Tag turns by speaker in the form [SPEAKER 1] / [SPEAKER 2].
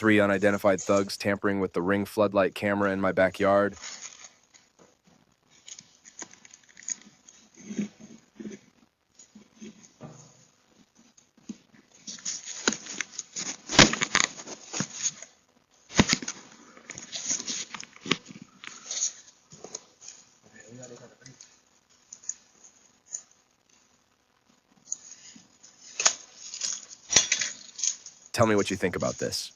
[SPEAKER 1] 3 unidentified thugs tampering with the Ring Floodlight Camera in my backyard. Tell me what you think about this.